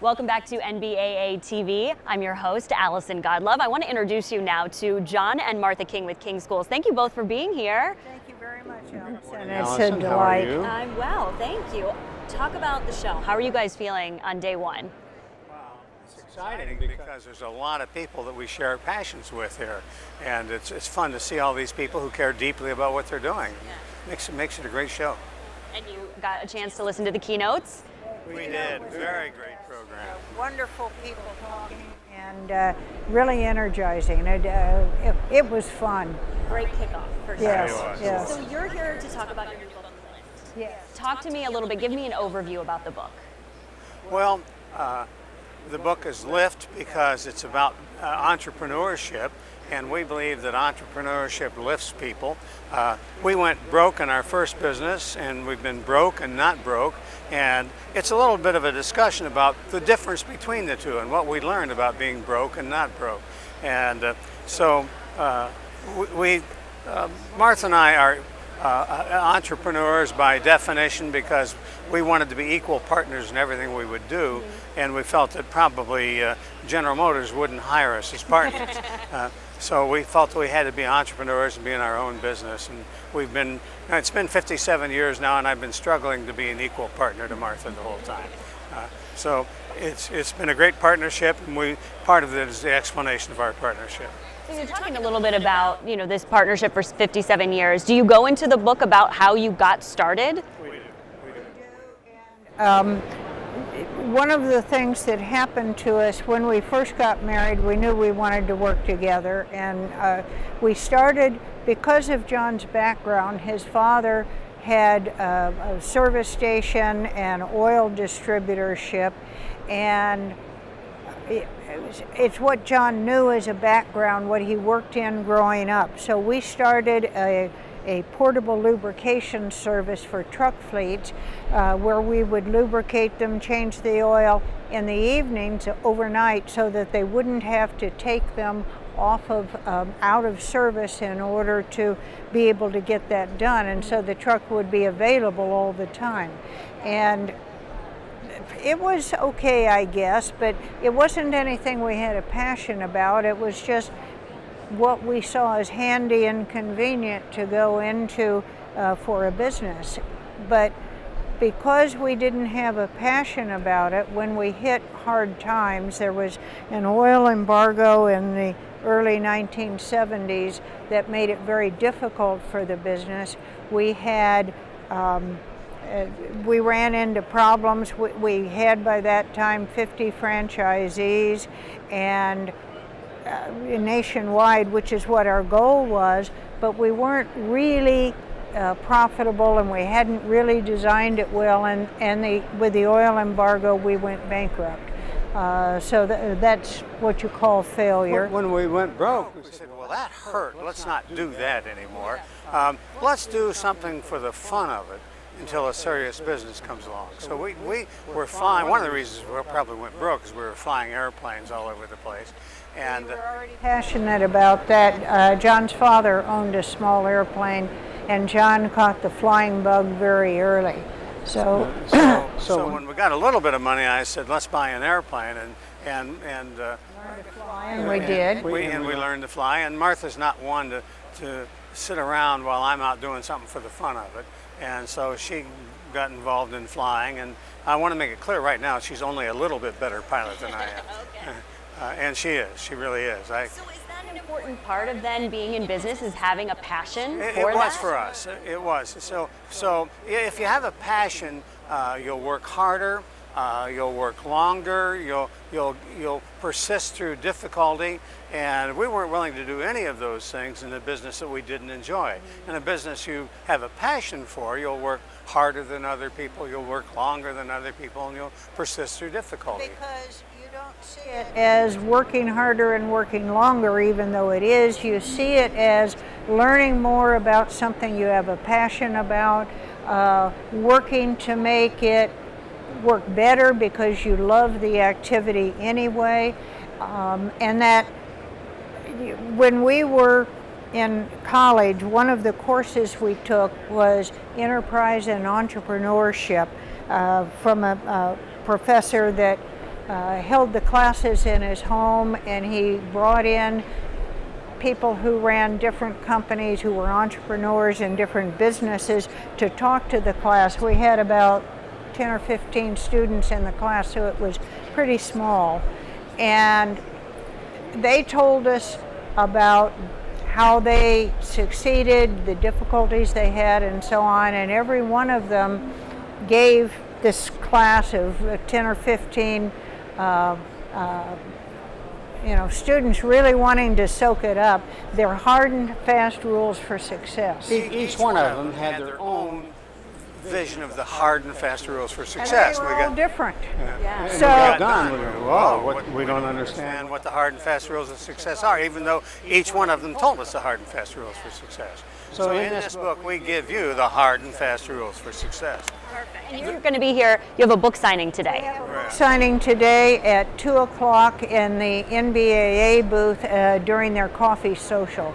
Welcome back to NBAA TV. I'm your host, Allison Godlove. I want to introduce you now to John and Martha King with King Schools. Thank you both for being here. Thank you very much, Allison. Allison, It's a delight. how are you? I'm well, thank you. Talk about the show. How are you guys feeling on day one? It's exciting because there's a lot of people that we share passions with here, and it's fun to see all these people who care deeply about what they're doing. Makes it a great show. And you got a chance to listen to the keynotes? We did. Very great program. Wonderful people talking and really energizing. It was fun. Great kickoff, for sure. Yes, yes. So you're here to talk about your new book. Yes. Talk to me a little bit. Give me an overview about the book. Well, the book is Lift because it's about entrepreneurship, and we believe that entrepreneurship lifts people. We went broke in our first business, and we've been broke and not broke, and it's a little bit of a discussion about the difference between the two and what we learned about being broke and not broke. And Martha and I are entrepreneurs by definition because we wanted to be equal partners in everything we would do, and we felt that probably General Motors wouldn't hire us as partners. So we felt that we had to be entrepreneurs and be in our own business, and it's been 57 years now, and I've been struggling to be an equal partner to Martha the whole time. So it's been a great partnership, and part of it is the explanation of our partnership. So you're talking a little bit about, this partnership for 57 years. Do you go into the book about how you got started? We do. One of the things that happened to us when we first got married, we knew we wanted to work together, and we started because of John's background. His father had a service station and oil distributorship, and it's what John knew as a background, what he worked in growing up. So we started a portable lubrication service for truck fleets where we would lubricate them, change the oil in the evenings overnight so that they wouldn't have to take them off of out of service in order to be able to get that done, and so the truck would be available all the time. And it was okay, I guess, but it wasn't anything we had a passion about. It was just what we saw as handy and convenient to go into for a business. But because we didn't have a passion about it, when we hit hard times, there was an oil embargo in the early 1970s that made it very difficult for the business. We ran into problems. We had by that time 50 franchisees, and nationwide, which is what our goal was, but we weren't really profitable, and we hadn't really designed it well, and with the oil embargo we went bankrupt. So that's what you call failure. When we went broke, we said, well, that hurt. Let's not do that anymore. Let's do something for the fun of it until a serious business comes along. So we were flying. One of the reasons we probably went broke is we were flying airplanes all over the place. And we were already passionate about that. John's father owned a small airplane, and John caught the flying bug very early. So when we got a little bit of money, I said, let's buy an airplane, and we did. We learned to fly. And Martha's not one to sit around while I'm out doing something for the fun of it. And so she got involved in flying, and I want to make it clear right now, she's only a little bit better pilot than I am. Okay. And she really is. So is that an important part of then being in business, is having a passion for that? It was for us. It was. So if you have a passion, you'll work harder, you'll work longer, you'll persist through difficulty, and we weren't willing to do any of those things in a business that we didn't enjoy. In a business you have a passion for, you'll work harder than other people, you'll work longer than other people, and you'll persist through difficulty. Because you don't see it as working harder and working longer, even though it is. You see it as learning more about something you have a passion about, working to make it work better because you love the activity anyway, and that when we were in college, one of the courses we took was enterprise and entrepreneurship from a professor that held the classes in his home, and he brought in people who ran different companies, who were entrepreneurs in different businesses, to talk to the class. We had about 10 or 15 students in the class, so it was pretty small. And they told us about how they succeeded, the difficulties they had, and so on. And every one of them gave this class of 10 or 15 students really wanting to soak it up, their hard and fast rules for success. Each one of them had their own vision of the hard and fast rules for success. And they were all different. And So- we got done. We don't understand what the hard and fast rules of success are, even though each one of them told us the hard and fast rules for success. So in this book, we give you the hard and fast rules for success. Perfect. And you're going to be here. You have a book signing today. Signing today at 2 o'clock in the NBAA booth during their coffee social.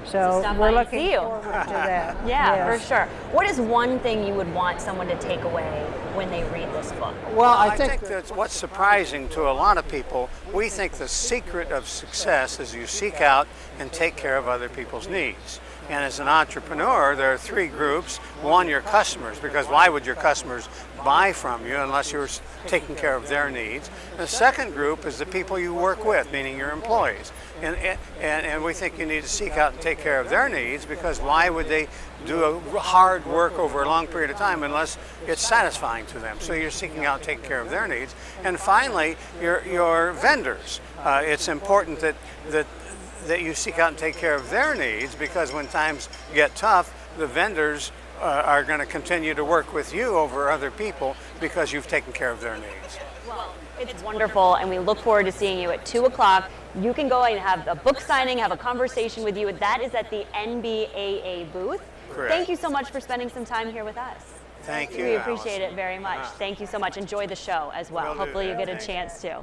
So stop by we're and looking see you. forward to that. Yeah, Yes. for sure. What is one thing you would want someone to take away when they read this book? Well, I think that's what's surprising to a lot of people. We think the secret of success is you seek out and take care of other people's needs. And as an entrepreneur, there are three groups. One, your customers, because why would your customers buy from you unless you were taking care of their needs? The second group is the people you work with, meaning your employees. And we think you need to seek out and take care of their needs, because why would they do hard work over a long period of time unless it's satisfying to them? So you're seeking out and taking care of their needs. And finally, your vendors. It's important that you seek out and take care of their needs, because when times get tough, the vendors are going to continue to work with you over other people because you've taken care of their needs. Well, it's wonderful, and we look forward to seeing you at 2 o'clock. You can go and have a book signing, have a conversation with you. That is at the NBAA booth. Correct. Thank you so much for spending some time here with us. Thank you, We appreciate Allison. it very much. Thank you so much. Enjoy the show as well. Will do. Hopefully you get a Thank you. chance to.